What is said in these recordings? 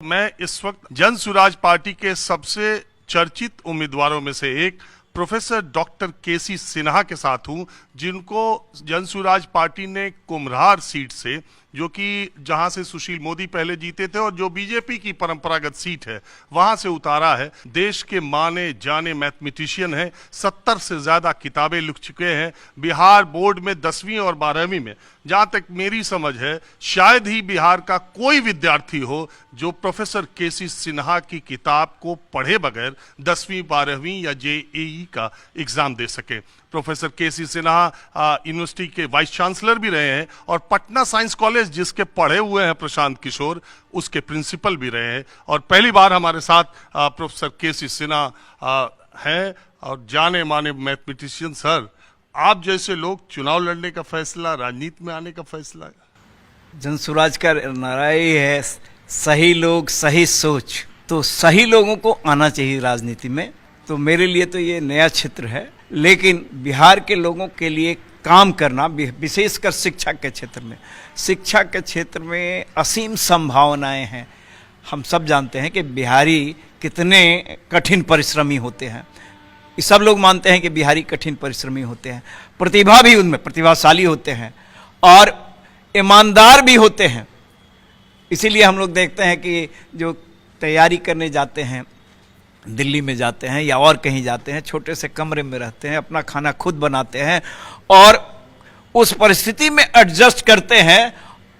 मैं इस वक्त जन सुराज पार्टी के सबसे चर्चित उम्मीदवारों में से एक प्रोफेसर डॉक्टर केसी सिन्हा के साथ हूं, जिनको जन सुराज पार्टी ने कुम्हरार सीट से, जो कि जहां से सुशील मोदी पहले जीते थे और जो बीजेपी की परंपरागत सीट है, वहां से उतारा है। देश के माने जाने मैथमेटिशियन हैं, 70 से ज्यादा किताबें लिख चुके हैं। बिहार बोर्ड में 10वीं और 12वीं में, जहां तक मेरी समझ है, शायद ही बिहार का कोई विद्यार्थी हो जो प्रोफेसर केसी सिन्हा की किताब को पढ़े बगैर 10वीं 12वीं या जेईई का एग्जाम दे सके। प्रोफेसर केसी सिन्हा यूनिवर्सिटी के वाइस चांसलर भी रहे हैं और पटना साइंस कॉलेज, जिसके पढ़े हुए हैं प्रशांत किशोर, उसके प्रिंसिपल भी रहे हैं। और पहली बार हमारे साथ प्रोफेसर केसी सिन्हा हैं और जाने माने मैथमेटिशियन। सर, आप जैसे लोग चुनाव लड़ने का फैसला, राजनीति में आने का फैसला। जनसुराज का नारा ही है, सही लोग सही सोच। तो सही लोगों को आना चाहिए राजनीति में। तो मेरे लिए तो ये नया क्षेत्र है, लेकिन बिहार के लोगों के लिए काम करना, विशेषकर शिक्षा के क्षेत्र में, शिक्षा के क्षेत्र में असीम संभावनाएं हैं। हम सब जानते हैं कि बिहारी कितने कठिन परिश्रमी होते हैं। सब लोग मानते हैं कि बिहारी कठिन परिश्रमी होते हैं, प्रतिभा भी उनमें प्रतिभाशाली होते हैं और ईमानदार भी होते हैं। इसीलिए हम लोग देखते हैं कि जो तैयारी करने जाते हैं, दिल्ली में जाते हैं या और कहीं जाते हैं, छोटे से कमरे में रहते हैं, अपना खाना खुद बनाते हैं और उस परिस्थिति में एडजस्ट करते हैं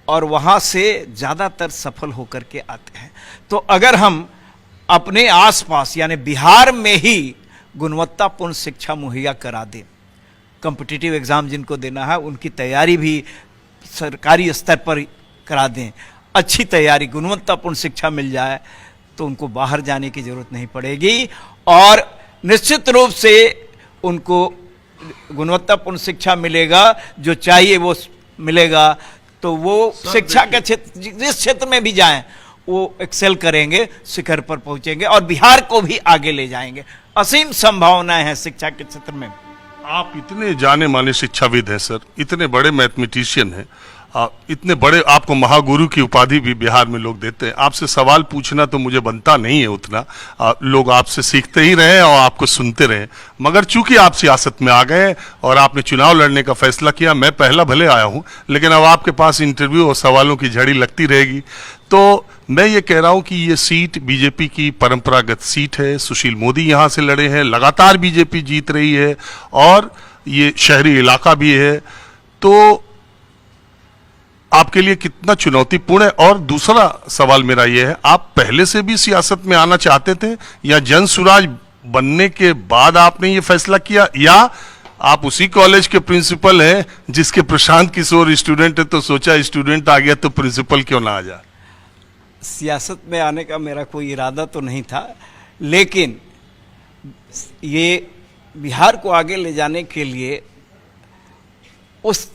और वहाँ से ज़्यादातर सफल होकर के आते हैं। तो अगर हम अपने आसपास यानी बिहार में ही गुणवत्तापूर्ण शिक्षा मुहैया करा दें, कॉम्पिटिटिव एग्ज़ाम जिनको देना है उनकी तैयारी भी सरकारी स्तर पर करा दें, अच्छी तैयारी, गुणवत्तापूर्ण शिक्षा मिल जाए, तो उनको बाहर जाने की ज़रूरत नहीं पड़ेगी और निश्चित रूप से उनको गुणवत्तापूर्ण शिक्षा मिलेगा, जो चाहिए वो मिलेगा। तो वो शिक्षा के क्षेत्र, जिस क्षेत्र में भी जाएं, वो एक्सेल करेंगे, शिखर पर पहुंचेंगे और बिहार को भी आगे ले जाएंगे। असीम संभावनाएं हैं शिक्षा के क्षेत्र में। आप इतने जाने माने शिक्षाविद हैं सर, इतने बड़े मैथमेटिशियन हैं, इतने बड़े, आपको महागुरु की उपाधि भी बिहार में लोग देते हैं। आपसे सवाल पूछना तो मुझे बनता नहीं है उतना, लोग आपसे सीखते ही रहे और आपको सुनते रहे। मगर चूंकि आप सियासत में आ गए और आपने चुनाव लड़ने का फैसला किया, मैं पहला भले आया हूं, लेकिन अब आपके पास इंटरव्यू और सवालों की झड़ी लगती रहेगी। तो मैं ये कह रहा हूं कि ये सीट बीजेपी की परंपरागत सीट है, सुशील मोदी यहां से लड़े हैं, लगातार बीजेपी जीत रही है और ये शहरी इलाका भी है। तो आपके लिए कितना चुनौतीपूर्ण है? और दूसरा सवाल मेरा यह है, आप पहले से भी सियासत में आना चाहते थे या जन सुराज बनने के बाद आपने ये फैसला किया, या आप उसी कॉलेज के प्रिंसिपल हैं जिसके प्रशांत किशोर स्टूडेंट है, तो सोचा स्टूडेंट आ गया तो प्रिंसिपल क्यों ना आ जाए? सियासत में आने का मेरा कोई इरादा तो नहीं था, लेकिन ये बिहार को आगे ले जाने के लिए उस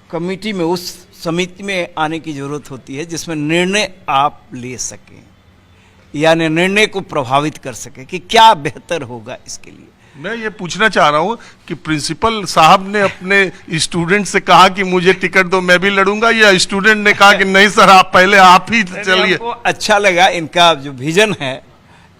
कमेटी में, उस समिति में आने की ज़रूरत होती है जिसमें निर्णय आप ले सकें, यानी निर्णय को प्रभावित कर सकें कि क्या बेहतर होगा इसके लिए। मैं ये पूछना चाह रहा हूं कि प्रिंसिपल साहब ने अपने स्टूडेंट से कहा कि मुझे टिकट दो, मैं भी लड़ूंगा, या स्टूडेंट ने कहा कि नहीं सर, आप पहले आप ही चलिए? अच्छा लगा, इनका जो विजन है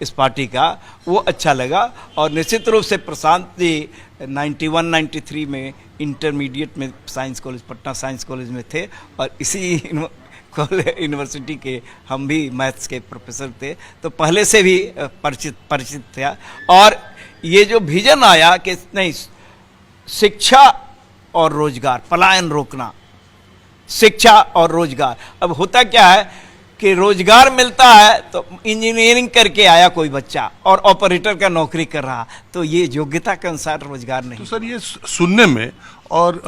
इस पार्टी का वो अच्छा लगा और निश्चित रूप से प्रशांत जी 91-93 में इंटरमीडिएट में science college, Patna science college में थे और इसी यूनिवर्सिटी के हम भी मैथ्स के प्रोफेसर थे, तो पहले से भी परिचित था। और ये जो विजन आया कि नहीं, शिक्षा और रोजगार, पलायन रोकना, शिक्षा और रोजगार। अब होता क्या है कि रोजगार मिलता है तो इंजीनियरिंग करके आया कोई बच्चा और ऑपरेटर का नौकरी कर रहा, तो ये योग्यता के अनुसार रोजगार नहीं। तो सर, ये सुनने में और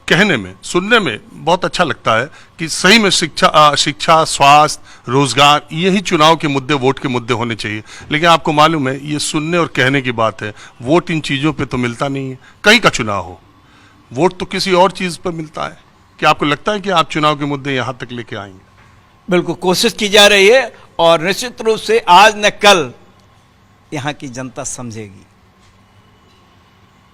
कहने में, सुनने में बहुत अच्छा लगता है कि सही में शिक्षा, स्वास्थ्य, रोजगार, यही चुनाव के मुद्दे, वोट के मुद्दे होने चाहिए। लेकिन आपको मालूम है, ये सुनने और कहने की बात है, वोट इन चीज़ों पे तो मिलता नहीं है। कहीं का चुनाव हो, वोट तो किसी और चीज़ पर मिलता है। क्या आपको लगता है कि आप चुनाव के मुद्दे यहाँ तक लेके आएंगे? बिल्कुल कोशिश की जा रही है और निश्चित रूप से आज न कल यहाँ की जनता समझेगी।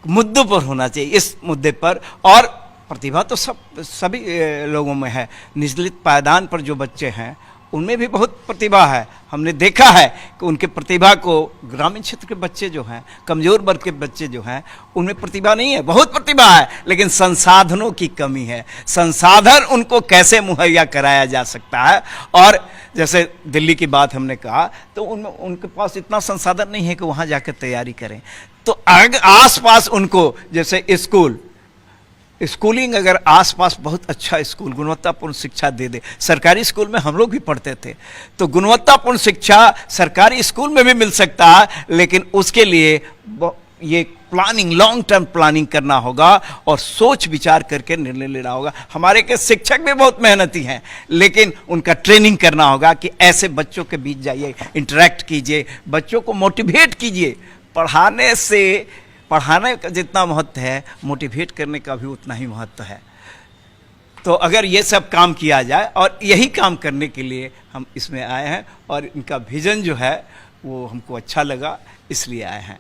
मुद्दों पर होना चाहिए, इस मुद्दे पर। और प्रतिभा तो सभी लोगों में है। निचले पायदान पर जो बच्चे हैं उनमें भी बहुत प्रतिभा है। हमने देखा है कि उनके प्रतिभा को ग्रामीण क्षेत्र के बच्चे जो हैं, कमज़ोर वर्ग के बच्चे जो हैं, उनमें प्रतिभा नहीं है, बहुत प्रतिभा है, लेकिन संसाधनों की कमी है। संसाधन उनको कैसे मुहैया कराया जा सकता है। और जैसे दिल्ली की बात हमने कहा, तो उनमें उनके पास इतना संसाधन नहीं है कि वहाँ जाकर तैयारी करें। तो आस-पास उनको जैसे स्कूलिंग अगर आसपास बहुत अच्छा स्कूल गुणवत्तापूर्ण शिक्षा दे दे। सरकारी स्कूल में हम लोग भी पढ़ते थे, तो गुणवत्तापूर्ण शिक्षा सरकारी स्कूल में भी मिल सकता है, लेकिन उसके लिए ये प्लानिंग, लॉन्ग टर्म प्लानिंग करना होगा और सोच विचार करके निर्णय लेना होगा। हमारे के शिक्षक भी बहुत मेहनती हैं, लेकिन उनका ट्रेनिंग करना होगा कि ऐसे बच्चों के बीच जाइए, इंटरेक्ट कीजिए, बच्चों को मोटिवेट कीजिए। पढ़ाने का जितना महत्व है, मोटिवेट करने का भी उतना ही महत्व है। तो अगर ये सब काम किया जाए, और यही काम करने के लिए हम इसमें आए हैं, और इनका विजन जो है वो हमको अच्छा लगा, इसलिए आए हैं।